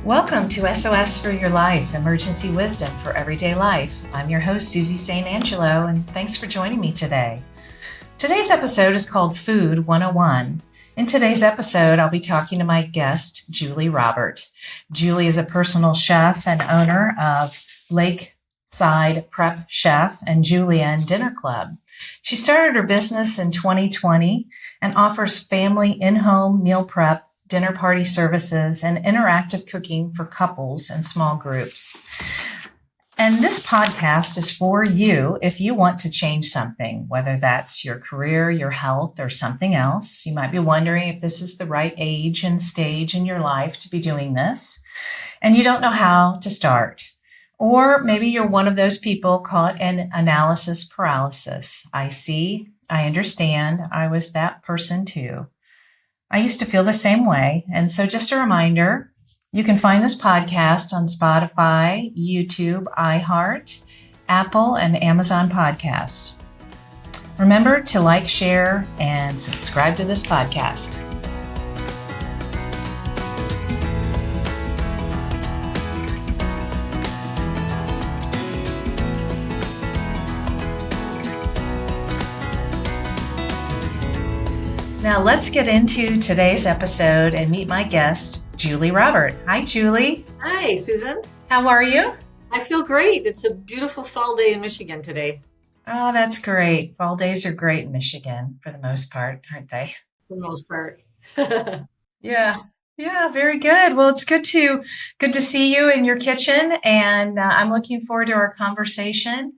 Welcome to SOS for Your Life, Emergency Wisdom for Everyday Life. I'm your host, Susie St. Angelo, and thanks for joining me today. Today's episode is called Food 101. In today's episode, I'll be talking to my guest, Julie Robbert. Julie is a personal chef and owner of Lakeside Prep Chef and Julienne Dinner Club. She started her business in 2020 and offers family in-home meal prep, dinner party services, and interactive cooking for couples and small groups. And this podcast is for you if you want to change something, whether that's your career, your health, or something else. You might be wondering if this is the right age and stage in your life to be doing this, and you don't know how to start. Or maybe you're one of those people caught in analysis paralysis. I see, I understand, I was that person too. I used to feel the same way. And so just a reminder, you can find this podcast on Spotify, YouTube, iHeart, Apple, and Amazon Podcasts. Remember to like, share, and subscribe to this podcast. Now let's get into today's episode and meet my guest, Julie Robbert. Hi, Julie. Hi, Susan. How are you? I feel great. It's a beautiful fall day in Michigan today. Oh, that's great. Fall days are great in Michigan for the most part, aren't they? For the most part. Yeah. Yeah, very good. Well, it's good to see you in your kitchen, and I'm looking forward to our conversation.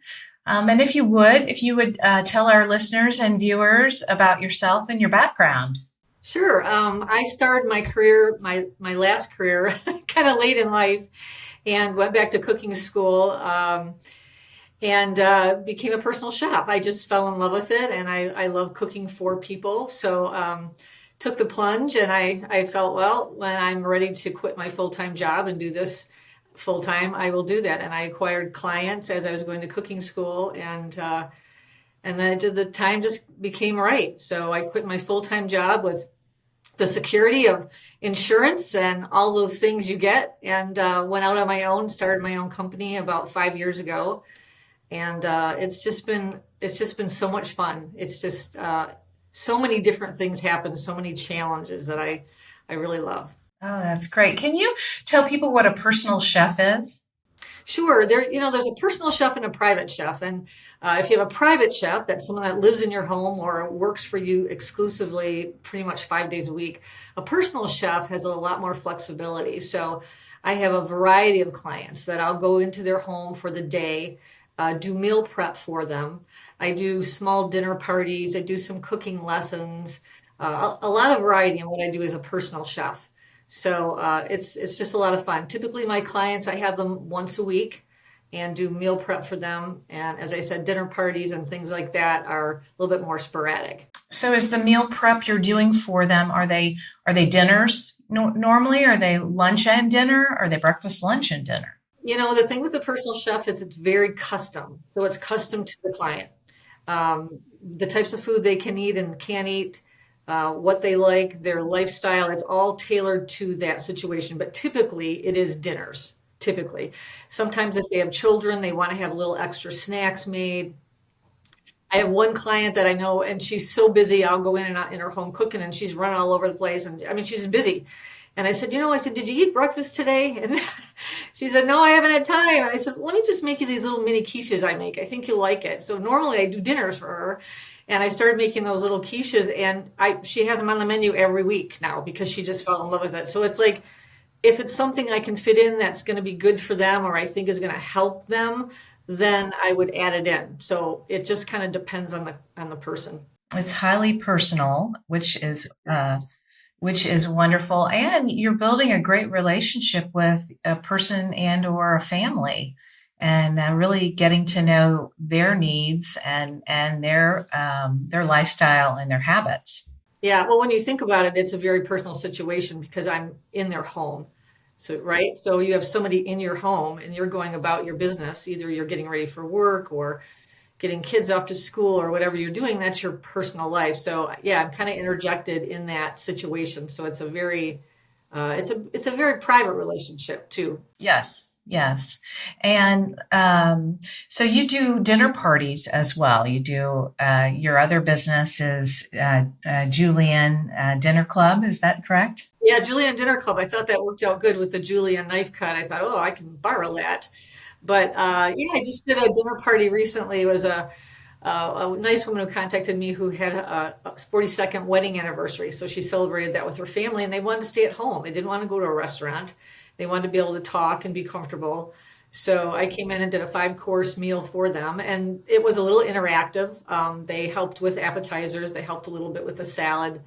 And if you would tell our listeners and viewers about yourself and your background. Sure. I started my career, my last career, kind of late in life, and went back to cooking school and became a personal chef. I just fell in love with it, and I love cooking for people. So took the plunge, and I felt, well, when I'm ready to quit my full-time job and do this full-time, I will do that. And I acquired clients as I was going to cooking school, and then the time just became right. So I quit my full-time job with the security of insurance and all those things you get, and went out on my own, started my own company about 5 years ago. And it's just been so much fun. It's just so many different things happen, so many challenges that I really love. Oh, that's great. Can you tell people what a personal chef is? Sure. There's a personal chef and a private chef. And if you have a private chef, that's someone that lives in your home or works for you exclusively pretty much 5 days a week. A personal chef has a lot more flexibility. So I have a variety of clients that I'll go into their home for the day, do meal prep for them. I do small dinner parties. I do some cooking lessons, a lot of variety in what I do as a personal chef. So it's just a lot of fun. Typically, my clients, I have them once a week and do meal prep for them. And as I said, dinner parties and things like that are a little bit more sporadic. So is the meal prep you're doing for them, are they dinners normally? Are they lunch and dinner? Or are they breakfast, lunch, and dinner? The thing with the personal chef is it's very custom. So it's custom to the client. The types of food they can eat and can't eat. What they like, their lifestyle, it's all tailored to that situation. But typically, it is dinners, typically. Sometimes if they have children, they want to have little extra snacks made. I have one client that I know, and she's so busy, I'll go in and out in her home cooking, and she's running all over the place. And I mean, she's busy. And I said, did you eat breakfast today? And she said, no, I haven't had time. And I said, let me just make you these little mini quiches I make. I think you'll like it. So normally I do dinners for her. And I started making those little quiches, and she has them on the menu every week now because she just fell in love with it. So it's like, if it's something I can fit in that's going to be good for them or I think is going to help them, then I would add it in. So it just kind of depends on the person. It's highly personal, which is wonderful. And you're building a great relationship with a person and or a family, and really getting to know their needs and their lifestyle and their habits. Yeah, well, when you think about it, it's a very personal situation because I'm in their home. So, right? So you have somebody in your home and you're going about your business. Either you're getting ready for work or getting kids off to school or whatever you're doing. That's your personal life. So, yeah, I'm kind of interjected in that situation. So it's a very It's a very private relationship too. Yes, yes. And so you do dinner parties as well. You do your other business is Julian Dinner Club. Is that correct? Yeah, Julian Dinner Club. I thought that worked out good with the Julian knife cut. I thought, oh, I can borrow that. But yeah, I just did a dinner party recently. It was a nice woman who contacted me who had a 42nd wedding anniversary. So she celebrated that with her family, and they wanted to stay at home. They didn't want to go to a restaurant. They wanted to be able to talk and be comfortable. So I came in and did a 5-course meal for them, and it was a little interactive. They helped with appetizers. They helped a little bit with the salad.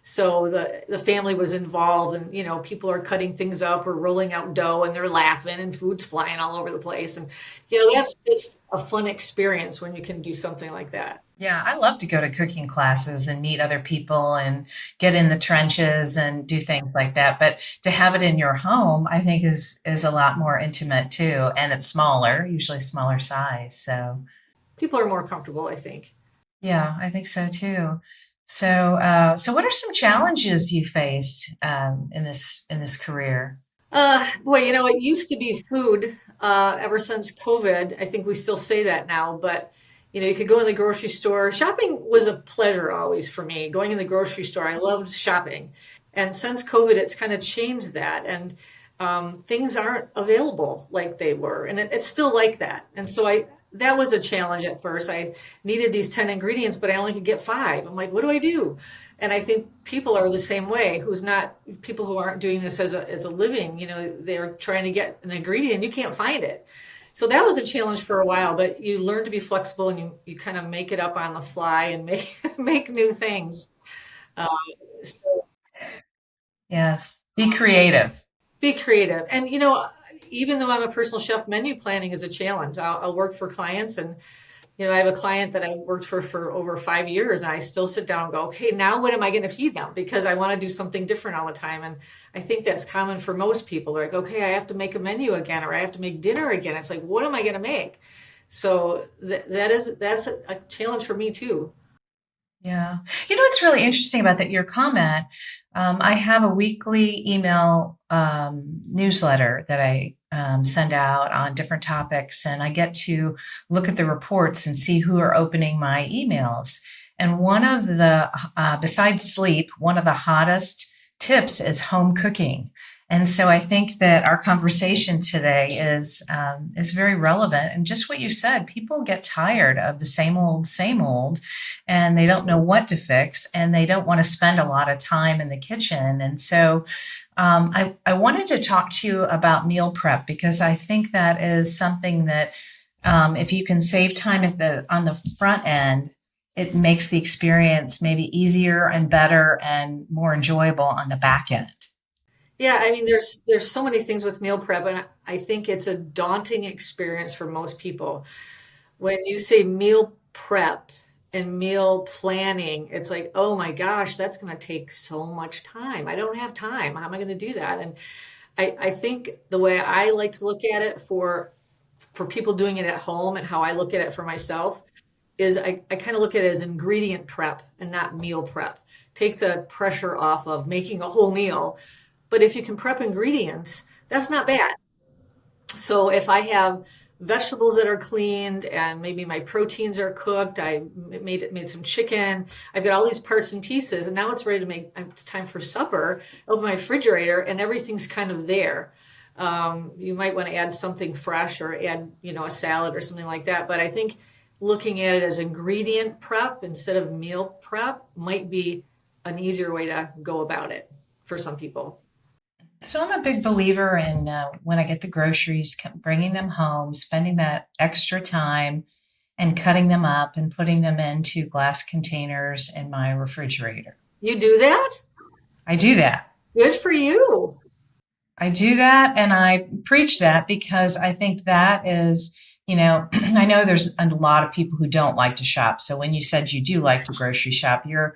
So the family was involved, and people are cutting things up or rolling out dough, and they're laughing, and food's flying all over the place, and that's just a fun experience when you can do something like that. Yeah, I love to go to cooking classes and meet other people and get in the trenches and do things like that. But to have it in your home, I think is a lot more intimate too, and it's smaller, usually smaller size. So People are more comfortable, I think. yeah, I think so too. So what are some challenges you face in this career? Boy, it used to be food ever since COVID. I think we still say that now, but you could go in the grocery store. Shopping was a pleasure always for me. Going in the grocery store, I loved shopping. And since COVID, it's kind of changed that, and things aren't available like they were, and it's still like that. And so that was a challenge at first. I needed these 10 ingredients, but I only could get 5. I'm like, what do I do? And I think people are the same way, who's not people who aren't doing this as a living, they're trying to get an ingredient, you can't find it. So that was a challenge for a while, but you learn to be flexible, and you kind of make it up on the fly and make make new things. Uh, so Yes, be creative. be creative. And even though I'm a personal chef, menu planning is a challenge. I'll work for clients, and I have a client that I worked for over 5 years, and I still sit down and go, okay, now what am I going to feed them? Because I want to do something different all the time. And I think that's common for most people. They're like, okay, I have to make a menu again, or I have to make dinner again. It's like, what am I going to make? So that's a challenge for me too. Yeah. You know what's really interesting about that, your comment? I have a weekly email newsletter that I send out on different topics, and I get to look at the reports and see who are opening my emails. And one of besides sleep, one of the hottest tips is home cooking. And so I think that our conversation today is very relevant. And just what you said, people get tired of the same old, and they don't know what to fix, and they don't want to spend a lot of time in the kitchen. And so I wanted to talk to you about meal prep, because I think that is something that if you can save time on the front end, it makes the experience maybe easier and better and more enjoyable on the back end. Yeah, I mean, there's so many things with meal prep, and I think it's a daunting experience for most people. When you say meal prep and meal planning, it's like, oh my gosh, that's going to take so much time. I don't have time. How am I going to do that? And I think the way I like to look at it for people doing it at home, and how I look at it for myself, is I kind of look at it as ingredient prep and not meal prep. Take the pressure off of making a whole meal. But if you can prep ingredients, that's not bad. So if I have vegetables that are cleaned, and maybe my proteins are cooked, I made some chicken, I've got all these parts and pieces, and now it's ready to make. It's time for supper. Open my refrigerator, and everything's kind of there. You might want to add something fresh, or add a salad or something like that. But I think looking at it as ingredient prep instead of meal prep might be an easier way to go about it for some people. So I'm a big believer in when I get the groceries, bringing them home, spending that extra time and cutting them up and putting them into glass containers in my refrigerator. You do that? I do that. Good for you. I do that, and I preach that, because I think that is, I know there's a lot of people who don't like to shop. So when you said you do like to grocery shop, you're,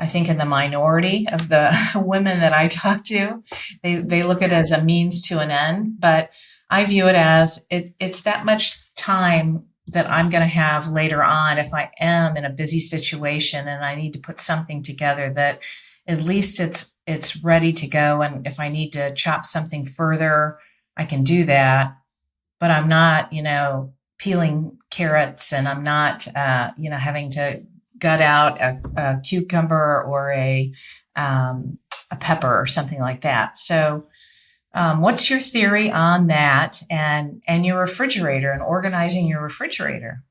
I think, in the minority of the women that I talk to. They look at it as a means to an end, but I view it as it's that much time that I'm going to have later on if I am in a busy situation and I need to put something together, that at least it's ready to go. And if I need to chop something further, I can do that. But I'm not, peeling carrots, and I'm not, having to gut out a cucumber or a pepper or something like that. So, what's your theory on that and your refrigerator and organizing your refrigerator?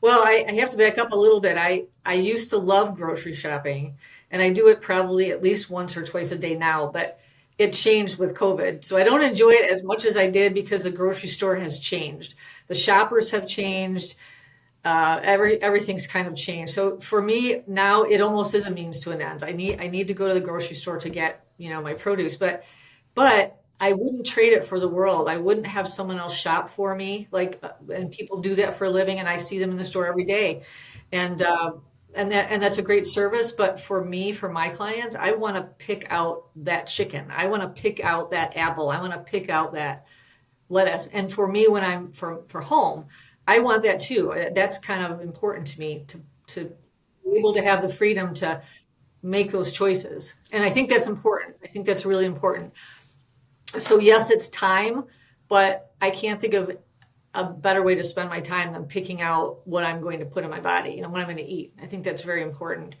Well, I have to back up a little bit. I used to love grocery shopping, and I do it probably at least once or twice a day now, but it changed with COVID. So I don't enjoy it as much as I did because the grocery store has changed. The shoppers have changed. Everything's kind of changed. So for me now, it almost is a means to an end. I need to go to the grocery store to get my produce, but I wouldn't trade it for the world. I wouldn't have someone else shop for me, and people do that for a living, and I see them in the store every day, and that's a great service. But for me, for my clients, I want to pick out that chicken. I want to pick out that apple. I want to pick out that lettuce. And for me, when I'm for home, I want that too. That's kind of important to me to be able to have the freedom to make those choices. And I think that's important. I think that's really important. So yes, it's time, but I can't think of a better way to spend my time than picking out what I'm going to put in my body, what I'm going to eat. I think that's very important.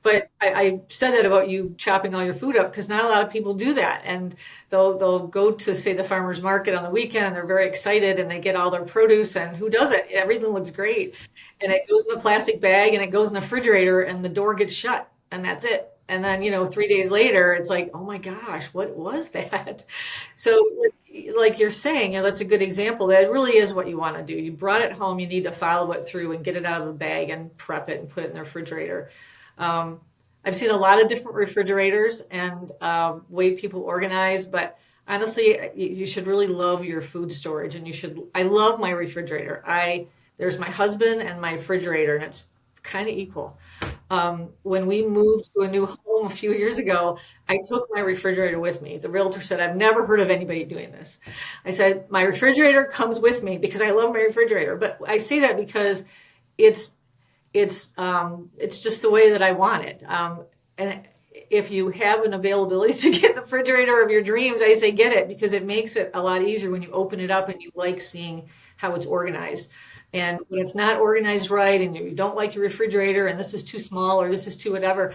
But I said that about you chopping all your food up because not a lot of people do that, and they'll go to say the farmers market on the weekend and they're very excited and they get all their produce, and who doesn't? Everything looks great, and it goes in a plastic bag and it goes in the refrigerator and the door gets shut and that's it. And then 3 days later it's like, oh my gosh, what was that? So like you're saying, that's a good example. That really is what you want to do. You brought it home, you need to follow it through and get it out of the bag and prep it and put it in the refrigerator. Um, I've seen a lot of different refrigerators and way people organize, but honestly, you should really love your food storage, and you should. I love my refrigerator. There's my husband and my refrigerator, and it's kind of equal. When we moved to a new home a few years ago, I took my refrigerator with me. The realtor said, "I've never heard of anybody doing this." I said, "My refrigerator comes with me because I love my refrigerator." But I say that because it's it's just the way that I want it. And if you have an availability to get the refrigerator of your dreams, I say get it because it makes it a lot easier when you open it up and you like seeing how it's organized. And when it's not organized right and you don't like your refrigerator and this is too small or this is too whatever,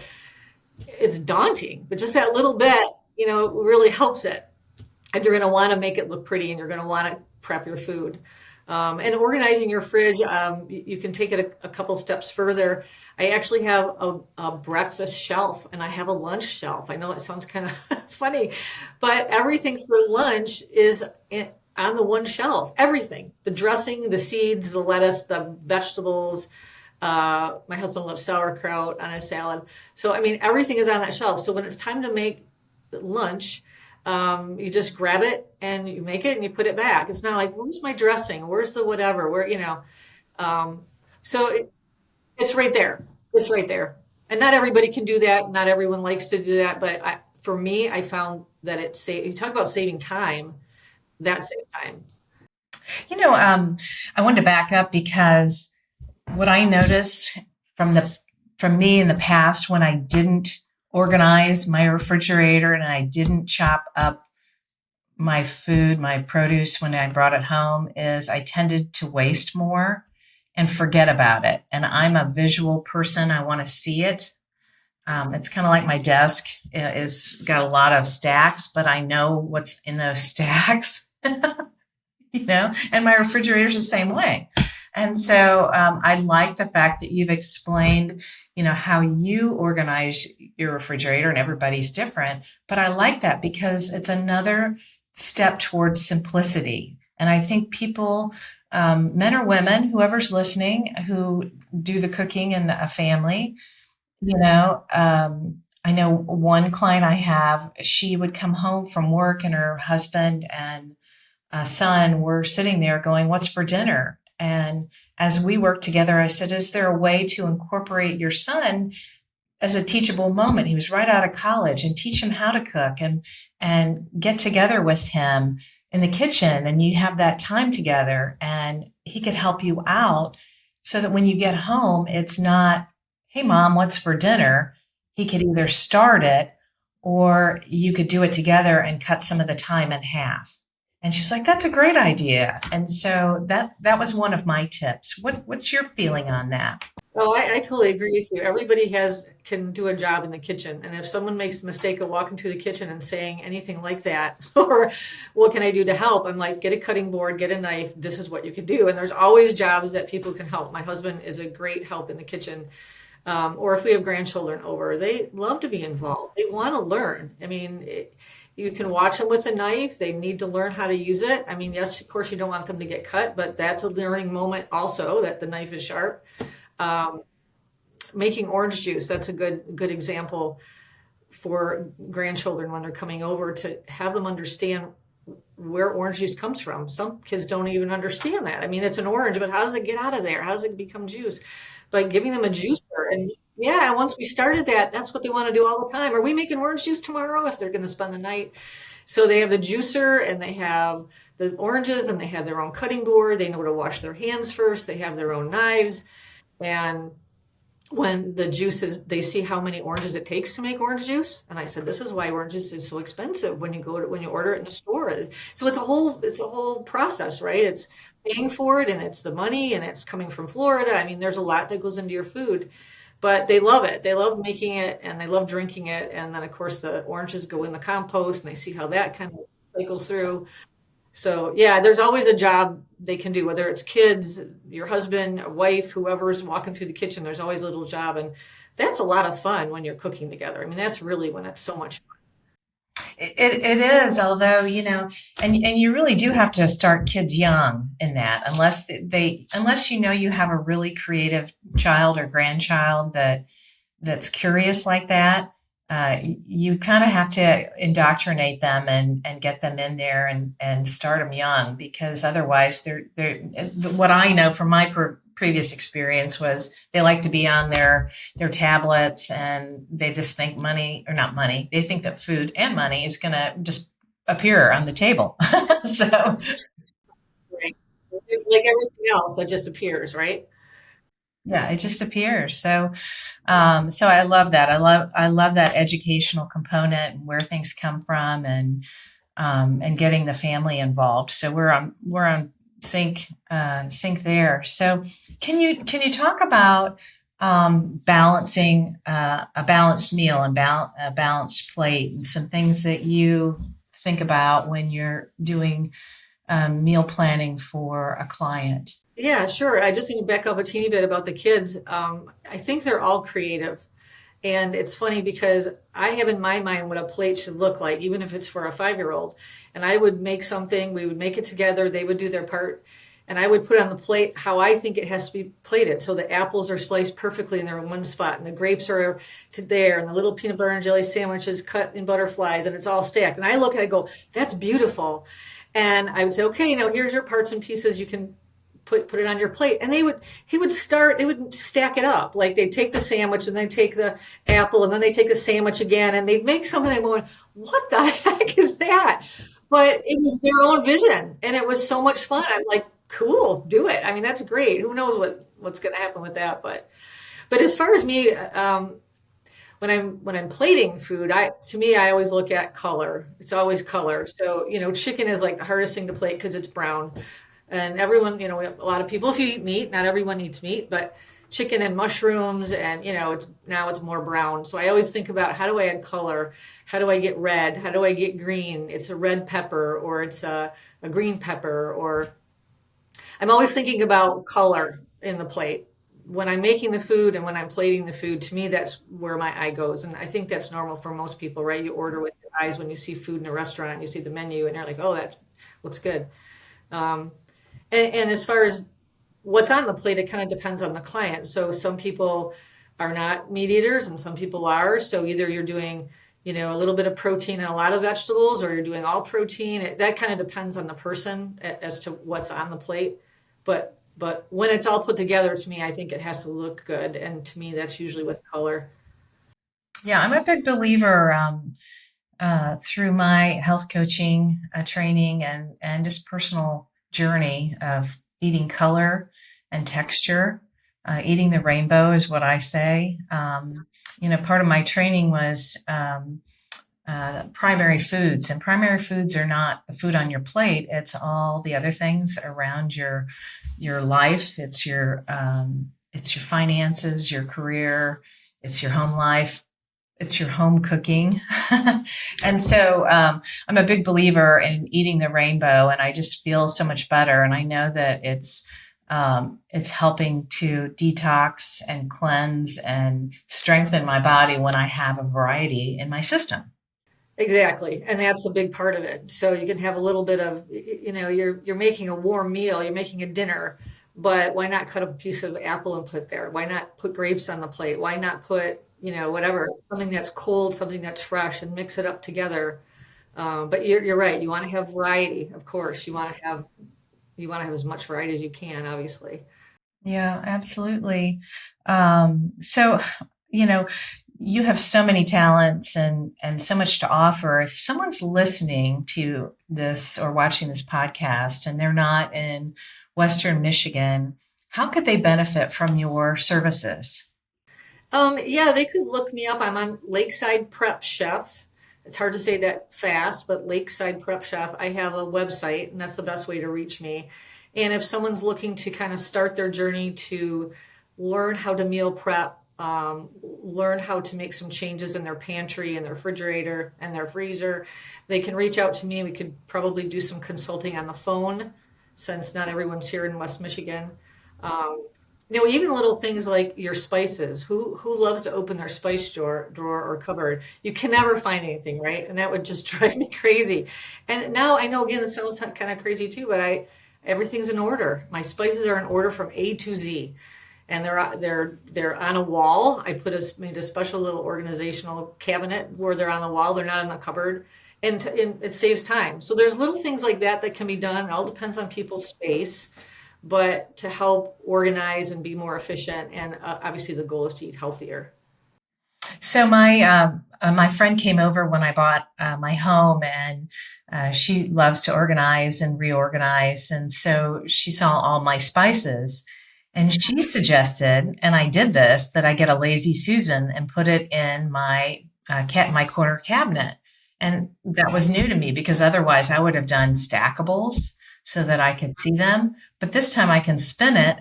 it's daunting. But just that little bit, really helps it. And you're going to want to make it look pretty, and you're going to want to prep your food. And organizing your fridge, you can take it a couple steps further. I actually have a breakfast shelf and I have a lunch shelf. I know it sounds kind of funny, but everything for lunch is on the one shelf. Everything, the dressing, the seeds, the lettuce, the vegetables. My husband loves sauerkraut on his salad. So, I mean, everything is on that shelf. So when it's time to make lunch, you just grab it and you make it and you put it back. It's not like, where's my dressing? Where's the whatever? Um, so it's right there. It's right there. And not everybody can do that. Not everyone likes to do that. But for me, I found that you talk about saving time, that saves time. I wanted to back up because what I noticed from from me in the past when I didn't organize my refrigerator and I didn't chop up my food, my produce when I brought it home is I tended to waste more and forget about it. And I'm a visual person. I want to see it. It's kind of like my desk is got a lot of stacks, but I know what's in those stacks, and my refrigerator's the same way. And so I like the fact that you've explained, how you organize your refrigerator, and everybody's different. But I like that because it's another step towards simplicity. And I think people, men or women, whoever's listening, who do the cooking in a family, I know one client I have, she would come home from work and her husband and son were sitting there going, "What's for dinner?" And as we worked together, I said, "Is there a way to incorporate your son as a teachable moment?" He was right out of college, and teach him how to cook and get together with him in the kitchen, and you have that time together, and he could help you out so that when you get home, it's not, "Hey, mom, what's for dinner?" He could either start it or you could do it together and cut some of the time in half. And she's like, that's a great idea. And so that was one of my tips. What's your feeling on that? Oh, I totally agree with you. Everybody can do a job in the kitchen, and if someone makes the mistake of walking through the kitchen and saying anything like that, or "What can I do to help?" I'm like, "Get a cutting board, get a knife. This is what you can do." And there's always jobs that people can help. My husband is a great help in the kitchen, or if we have grandchildren over, they love to be involved. They want to learn. I mean, you can watch them with a knife. They need to learn how to use it. I mean, yes, of course, you don't want them to get cut, but that's a learning moment also that the knife is sharp. Um, Making orange juice, that's a good example for grandchildren when they're coming over, to have them understand where orange juice comes from. Some kids don't even understand that. I mean, it's an orange, but how does it get out of there? How does it become juice? By giving them a juicer. And yeah, once we started that, that's what they want to do all the time. Are we making orange juice tomorrow? If they're going to spend the night. So they have the juicer, and they have the oranges, and they have their own cutting board. They know to wash their hands first. They have their own knives. And when the juice is, they see how many oranges it takes to make orange juice. And I said, this is why orange juice is so expensive when you order it in a store. So it's a whole process, right? It's paying for it, and it's the money, and it's coming from Florida. I mean, there's a lot that goes into your food, but they love it. They love making it, and they love drinking it. And then of course the oranges go in the compost, and they see how that kind of cycles through. So yeah, there's always a job they can do, whether it's kids, your husband, a wife, whoever's walking through the kitchen, there's always a little job. And that's a lot of fun when you're cooking together. I mean, that's really when it's so much fun. It is, although, and you really do have to start kids young in that, unless you have a really creative child or grandchild that's curious like that. You kind of have to indoctrinate them and get them in there and start them young, because otherwise they're what I know from my previous experience was they like to be on their tablets, and they just think money, or not money, they think that food and money is going to just appear on the table. So Right. Like everything else, it just appears, right? yeah, it just appears. So I love that. I love that educational component and where things come from, and getting the family involved. So we're on sync there. So can you talk about balancing a balanced meal and a balanced plate, and some things that you think about when you're doing meal planning for a client? Yeah, sure. I just need to back up a teeny bit about the kids. I think they're all creative. And it's funny because I have in my mind what a plate should look like, even if it's for a 5-year old. And I would make something, we would make it together, they would do their part, and I would put on the plate how I think it has to be plated. So the apples are sliced perfectly and they're in one spot, and the grapes are to there, and the little peanut butter and jelly sandwich is cut in butterflies, and it's all stacked. And I look at it and go, that's beautiful. And I would say, okay, now here's your parts and pieces. You can put it on your plate. And they would stack it up. Like they'd take the sandwich, and they'd take the apple, and then they take the sandwich again, and they'd make something. I'm going, what the heck is that? But it was their own vision, and it was so much fun. I'm like, cool, do it. I mean, that's great. Who knows what's going to happen with that? But as far as me, when I'm plating food, I always look at color. It's always color. So chicken is like the hardest thing to plate because it's brown. And everyone, a lot of people, if you eat meat, not everyone eats meat, but chicken and mushrooms, and it's more brown. So I always think about, how do I add color? How do I get red? How do I get green? It's a red pepper, or it's a green pepper, or I'm always thinking about color in the plate. When I'm making the food and when I'm plating the food, to me, that's where my eye goes. And I think that's normal for most people, right? You order with your eyes when you see food in a restaurant, and you see the menu, and you're like, oh, that looks good. Um, and as far as what's on the plate, it kind of depends on the client. So some people are not meat eaters, and some people are. So either you're doing, a little bit of protein and a lot of vegetables, or you're doing all protein. That kind of depends on the person as to what's on the plate. But when it's all put together, to me, I think it has to look good. And to me, that's usually with color. Yeah, I'm a big believer, through my health coaching training and just personal journey of eating color and texture. Eating the rainbow is what I say. Part of my training was primary foods. And primary foods are not the food on your plate. It's all the other things around your life. It's your finances, your career. It's your home life. It's your home cooking. And so I'm a big believer in eating the rainbow, and I just feel so much better. And I know that it's helping to detox and cleanse and strengthen my body when I have a variety in my system. Exactly, and that's a big part of it. So you can have a little bit of, you're making a warm meal, you're making a dinner, but why not cut a piece of apple and put there? Why not put grapes on the plate? Why not put, whatever, something that's cold, something that's fresh, and mix it up together? But you're right. You want to have variety, of course. You want to have as much variety as you can, obviously. Yeah, absolutely. So, you know, you have so many talents and so much to offer. If someone's listening to this or watching this podcast and they're not in Western Michigan, how could they benefit from your services? Yeah, they could look me up. I'm on Lakeside Prep Chef. It's hard to say that fast, but Lakeside Prep Chef. I have a website, and that's the best way to reach me. And if someone's looking to kind of start their journey to learn how to meal prep, learn how to make some changes in their pantry and their refrigerator and their freezer, they can reach out to me. We could probably do some consulting on the phone since not everyone's here in West Michigan. Um, even little things like your spices. Who loves to open their spice drawer or cupboard? You can never find anything, right? And that would just drive me crazy. And now I know again this sounds kind of crazy too, but I everything's in order. My spices are in order from A to Z, and they're on a wall. I made a special little organizational cabinet where they're on the wall. They're not in the cupboard, and it saves time. So there's little things like that that can be done. It all depends on people's space, but to help organize and be more efficient. And obviously, the goal is to eat healthier. So my friend came over when I bought my home, and she loves to organize and reorganize, and so she saw all my spices, and she suggested, and I did this, that I get a lazy Susan and put it in my corner cabinet, and that was new to me because otherwise I would have done stackables so that I could see them, but this time I can spin it,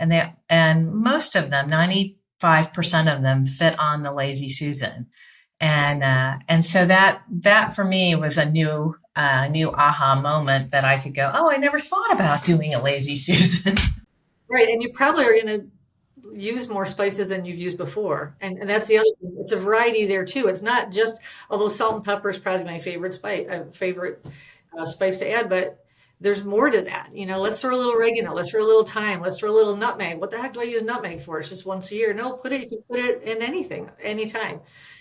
and most of them, 95% of them fit on the Lazy Susan. And so that for me was a new aha moment that I could go, oh, I never thought about doing a Lazy Susan. Right, and you probably are going to use more spices than you've used before. And that's the other thing. It's a variety there too. It's not just, although salt and pepper is probably my favorite spice to add, but there's more to that. Let's throw a little oregano, let's throw a little thyme, let's throw a little nutmeg. What the heck do I use nutmeg for? It's just once a year. No, you can put it in anything, anytime.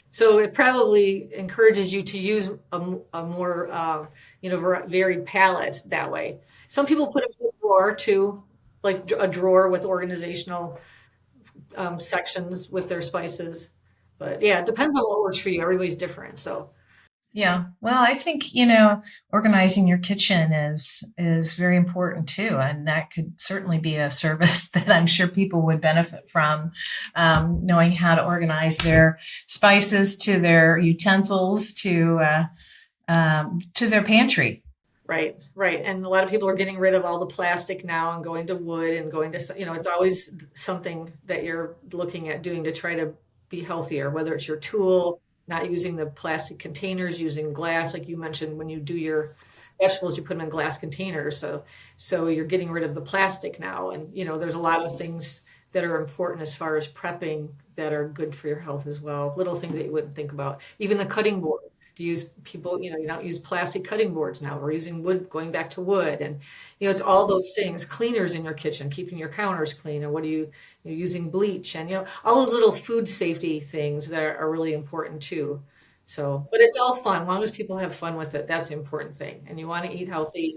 So it probably encourages you to use a more, varied palette that way. Some people put it in a drawer too, like a drawer with organizational sections with their spices. But yeah, it depends on what works for you. Everybody's different. So Yeah. Well, I think, organizing your kitchen is very important too, and that could certainly be a service that I'm sure people would benefit from, knowing how to organize their spices to their utensils to their pantry. right, right. And a lot of people are getting rid of all the plastic now and going to wood and it's always something that you're looking at doing to try to be healthier, whether it's your tool, not using the plastic containers, using glass, like you mentioned, when you do your vegetables, you put them in glass containers. So you're getting rid of the plastic now. And, there's a lot of things that are important as far as prepping that are good for your health as well. Little things that you wouldn't think about. Even the cutting board. To use people, you don't use plastic cutting boards now. We're using wood, going back to wood, and it's all those things. Cleaners in your kitchen, keeping your counters clean, and you're using bleach, and all those little food safety things that are really important too. So, but it's all fun. As long as people have fun with it, that's the important thing. And you want to eat healthy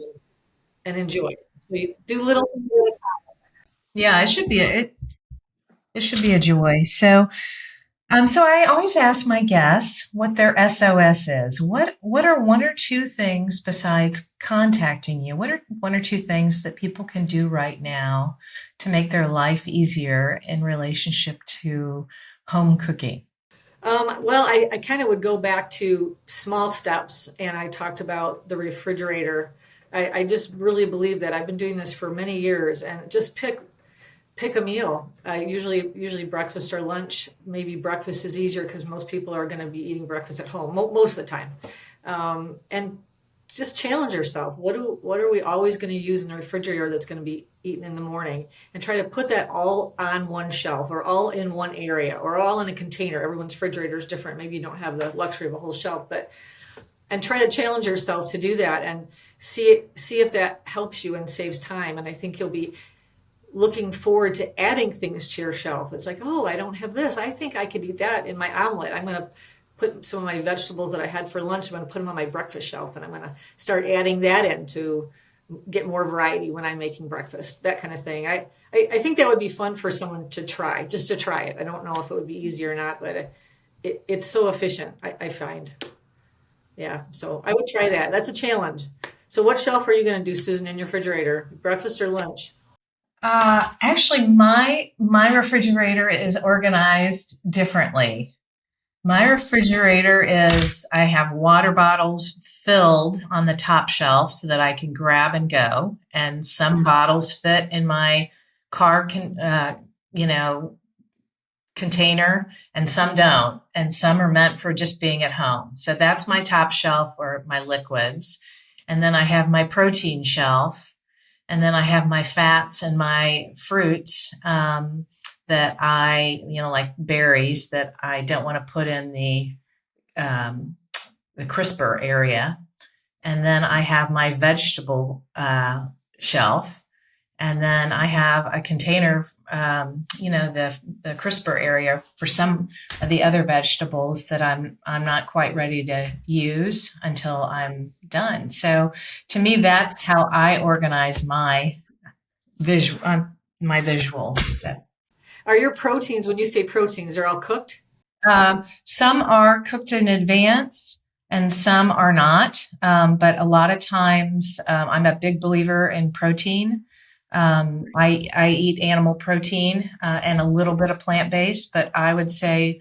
and enjoy it. So you do little things at a time. Yeah, it should be a joy. So I always ask my guests what their SOS is. What are one or two things besides contacting you? What are one or two things that people can do right now to make their life easier in relationship to home cooking? Well, I kind of would go back to small steps, and I talked about the refrigerator. I just really believe that I've been doing this for many years, and just pick a meal. Usually breakfast or lunch. Maybe breakfast is easier because most people are going to be eating breakfast at home most of the time. And just challenge yourself. What are we always going to use in the refrigerator that's going to be eaten in the morning? And try to put that all on one shelf or all in one area or all in a container. Everyone's refrigerator is different. Maybe you don't have the luxury of a whole shelf, but and try to challenge yourself to do that and see if that helps you and saves time. And I think you'll be looking forward to adding things to your shelf. It's like, oh, I don't have this. I think I could eat that in my omelet. I'm going to put some of my vegetables that I had for lunch. I'm going to put them on my breakfast shelf, and I'm going to start adding that in to get more variety when I'm making breakfast. That kind of thing. I think that would be fun for someone to try, just to try it. I don't know if it would be easy or not, but it's so efficient. I find. Yeah, so I would try that. That's a challenge. So, what shelf are you going to do, Susan, in your refrigerator? Breakfast or lunch? Actually, my refrigerator is organized differently. My refrigerator is, I have water bottles filled on the top shelf so that I can grab and go. And some bottles fit in my car you know, container and some don't. And some are meant for just being at home. So that's my top shelf or my liquids. And then I have my protein shelf. And then I have my fats and my fruits that like berries that I don't want to put in um, the crisper area. And then I have my vegetable shelf. And then I have a container, the crisper area for some of the other vegetables that I'm not quite ready to use until I'm done. So to me, that's how I organize my visual. So, Are your proteins, when you say proteins, they're all cooked? some are cooked in advance and some are not. But a lot of times, I'm a big believer in protein. I eat animal protein and a little bit of plant based, but I would say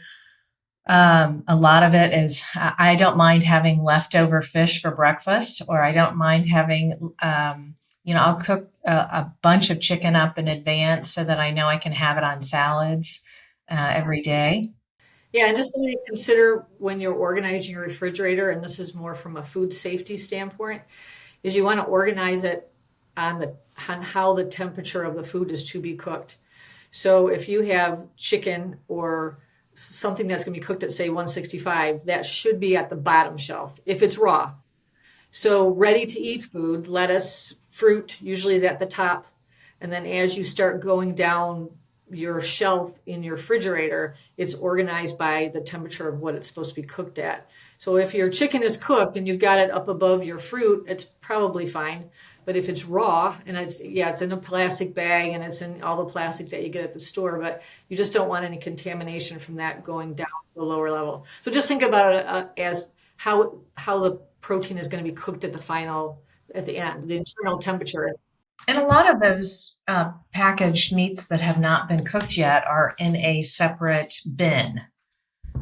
a lot of it is I don't mind having leftover fish for breakfast, or I don't mind having, I'll cook a bunch of chicken up in advance so that I know I can have it on salads every day. Yeah, and just something to consider when you're organizing your refrigerator, and this is more from a food safety standpoint, is you want to organize it on how the temperature of the food is to be cooked. So if you have chicken or something that's going to be cooked at say 165, that should be at the bottom shelf if it's raw. So ready to eat food, lettuce, fruit usually is at the top. And then as you start going down your shelf in your refrigerator, it's organized by the temperature of what it's supposed to be cooked at. So if your chicken is cooked and you've got it up above your fruit, it's probably fine. But if it's raw and it's in a plastic bag and it's in all the plastic that you get at the store, but you just don't want any contamination from that going down to the lower level. So just think about it as how the protein is going to be cooked at the end, the internal temperature. And a lot of those packaged meats that have not been cooked yet are in a separate bin.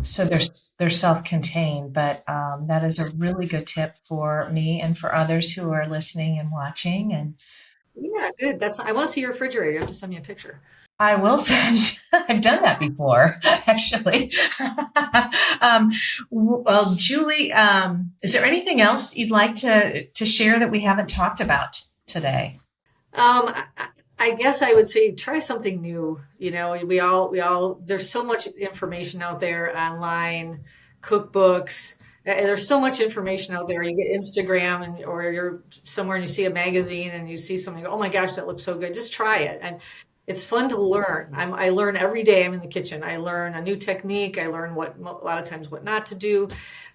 So they're self-contained, but that is a really good tip for me and for others who are listening and watching. And Yeah, good. I want to see your refrigerator. You have to send me a picture. I will say I've done that before, actually. um, well, Julie, is there anything else you'd like to share that we haven't talked about today? I guess I would say try something new. There's so much information out there online, cookbooks. There's so much information out there. You get Instagram or you're somewhere and you see a magazine and you see something, oh my gosh, that looks so good. Just try it. And it's fun to learn. I learn every day I'm in the kitchen. I learn a new technique. I learn a lot of times what not to do.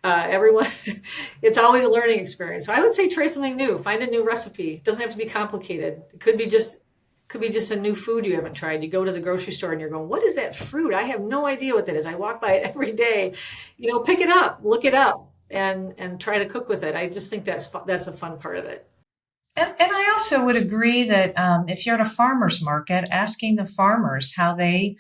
Everyone, it's always a learning experience. So I would say try something new. Find a new recipe. It doesn't have to be complicated. It could be just a new food you haven't tried. You go to the grocery store and you're going, what is that fruit? I have no idea what that is. I walk by it every day. Pick it up, look it up, and try to cook with it. I just think that's a fun part of it. And I also would agree that if you're at a farmer's market, asking the farmers how they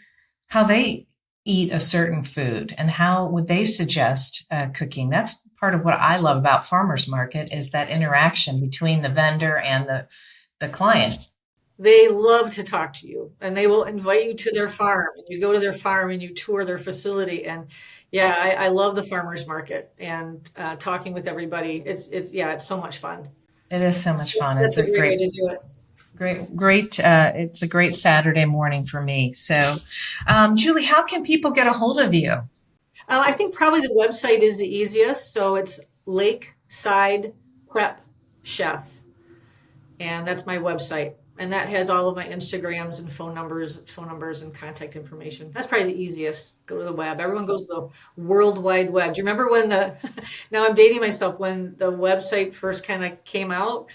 eat a certain food, and how would they suggest cooking? That's part of what I love about farmers market, is that interaction between the vendor and the client. They love to talk to you, and they will invite you to their farm, and you go to their farm and you tour their facility. And yeah, I love the farmers market and talking with everybody. Yeah, it's so much fun. It is so much fun. It's That's a a great way to do it. great. It's a great Saturday morning for me. So, Julie, how can people get a hold of you? I think probably the website is the easiest. So it's Lakeside Prep Chef, and that's my website. And that has all of my Instagrams and phone numbers and contact information. That's probably the easiest. Go to the web. Everyone goes to the World Wide Web. Do you remember when now I'm dating myself, when the website first kind of came out,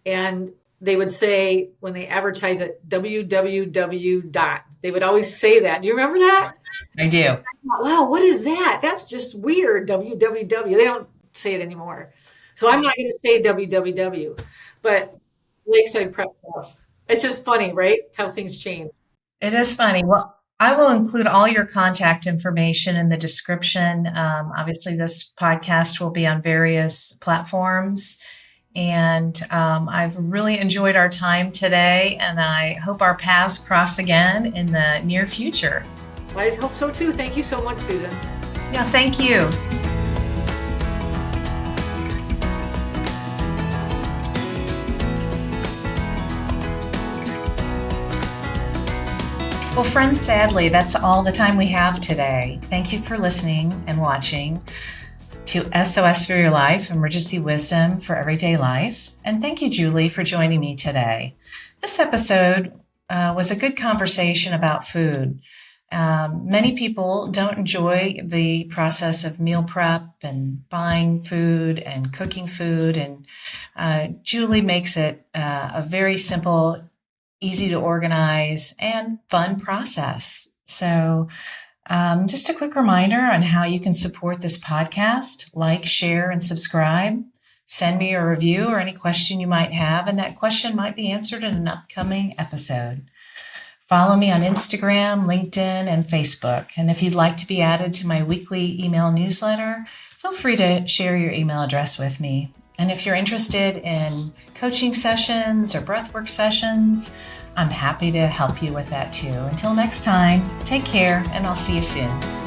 and they would say, when they advertise it, www dot, they would always say that. Do you remember that? I do. Wow, what is that? That's just weird. www. They don't say it anymore. So I'm not going to say www, but Lakeside Prep Club. It's just funny, right? How things change. It is funny. Well, I will include all your contact information in the description. Obviously, this podcast will be on various platforms. And I've really enjoyed our time today, and I hope our paths cross again in the near future. I hope so too. Thank you so much, Susan. Yeah, thank you. Well, friends, sadly, that's all the time we have today. Thank you for listening and watching to SOS for Your Life, Emergency Wisdom for Everyday Life. And thank you, Julie, for joining me today. This episode was a good conversation about food. Many people don't enjoy the process of meal prep and buying food and cooking food. And Julie makes it a very simple, easy to organize, and fun process. So just a quick reminder on how you can support this podcast: like, share, and subscribe. Send me a review or any question you might have, and that question might be answered in an upcoming episode. Follow me on Instagram, LinkedIn, and Facebook. And if you'd like to be added to my weekly email newsletter, feel free to share your email address with me. And if you're interested in coaching sessions or breathwork sessions, I'm happy to help you with that too. Until next time, take care, and I'll see you soon.